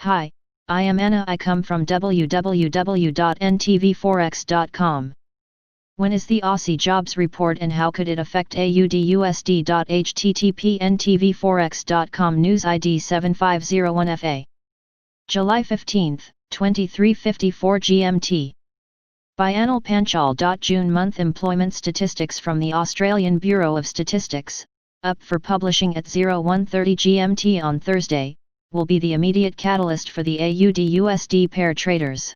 Hi, I am Anna. I come from www.ntvforex.com. When is the Aussie jobs report and how could it affect AUD USD? http ntvforex.com News ID 7501FA. July 15, 23:54 GMT. By Anil Panchal. June month employment statistics from the Australian Bureau of Statistics, up for publishing at 01:30 GMT on Thursday, will be the immediate catalyst for the AUD USD pair traders.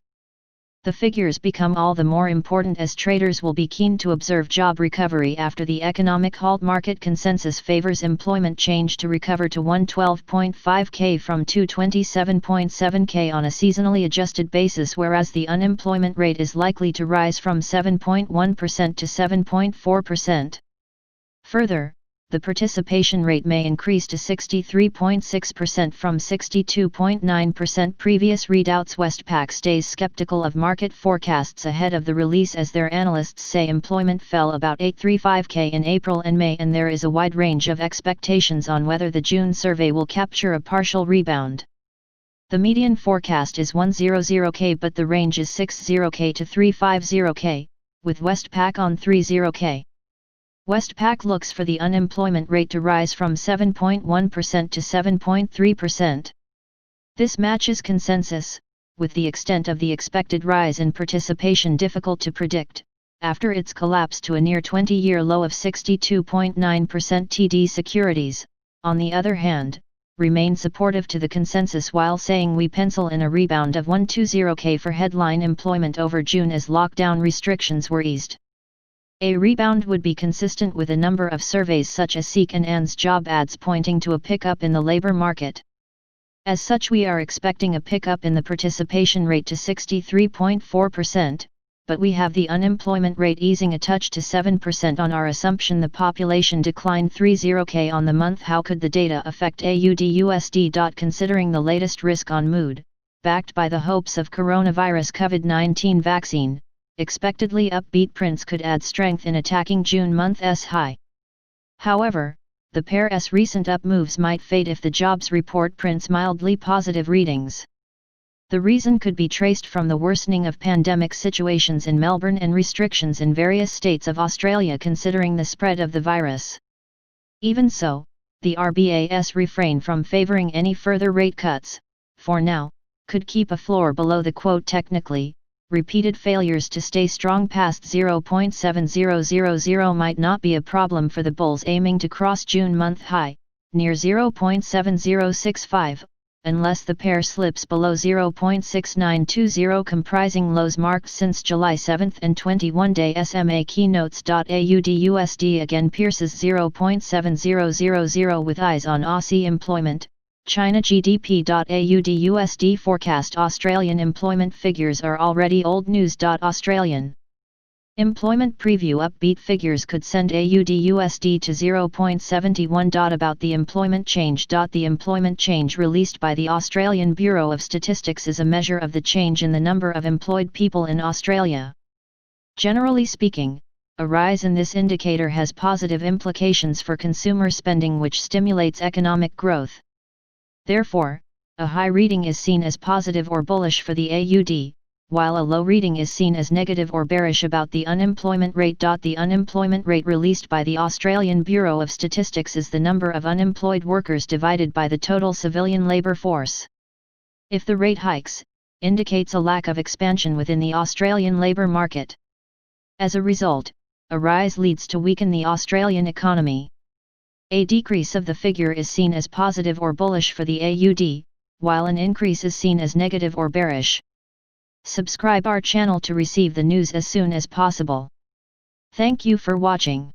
The figures become all the more important as traders will be keen to observe job recovery after the economic halt. Market consensus favors employment change to recover to 112.5k from 227.7k on a seasonally adjusted basis, whereas the unemployment rate is likely to rise from 7.1% to 7.4%. Further, the participation rate may increase to 63.6% from 62.9% previous readouts. Westpac stays skeptical of market forecasts ahead of the release as their analysts say employment fell about 835k in April and May, and there is a wide range of expectations on whether the June survey will capture a partial rebound. The median forecast is 100k but the range is 60k to 350k, with Westpac on 30k. Westpac looks for the unemployment rate to rise from 7.1% to 7.3%. This matches consensus, with the extent of the expected rise in participation difficult to predict, after its collapse to a near 20-year low of 62.9%. TD Securities, on the other hand, remain supportive to the consensus while saying we pencil in a rebound of 120k for headline employment over June as lockdown restrictions were eased. A rebound would be consistent with a number of surveys such as Seek and Ann's job ads pointing to a pickup in the labor market. As such, we are expecting a pickup in the participation rate to 63.4%, but we have the unemployment rate easing a touch to 7% on our assumption the population declined 30k on the month. How could the data affect AUD USD? Considering the latest risk on mood, backed by the hopes of coronavirus COVID-19 vaccine, expectedly upbeat prints could add strength in attacking June month's high. However, the pair's recent up moves might fade if the jobs report prints mildly positive readings. The reason could be traced from the worsening of pandemic situations in Melbourne and restrictions in various states of Australia considering the spread of the virus. Even so, the RBA's refrain from favouring any further rate cuts, for now, could keep a floor below the quote. Technically, repeated failures to stay strong past 0.7000 might not be a problem for the bulls aiming to cross June month high, near 0.7065, unless the pair slips below 0.6920, comprising lows marked since July 7 and 21-day SMA keynotes. AUD USD again pierces 0.7000 with eyes on Aussie employment, China GDP. AUD USD forecast. Australian employment figures are already old news. Australian employment preview upbeat figures could send AUD USD to 0.71. About the employment change. The employment change released by the Australian Bureau of Statistics is a measure of the change in the number of employed people in Australia. Generally speaking, a rise in this indicator has positive implications for consumer spending, which stimulates economic growth. Therefore, a high reading is seen as positive or bullish for the AUD, while a low reading is seen as negative or bearish. About the unemployment rate. The unemployment rate released by the Australian Bureau of Statistics is the number of unemployed workers divided by the total civilian labour force. If the rate hikes, indicates a lack of expansion within the Australian labour market. As a result, a rise leads to weaken the Australian economy. A decrease of the figure is seen as positive or bullish for the AUD, while an increase is seen as negative or bearish. Subscribe our channel to receive the news as soon as possible. Thank you for watching.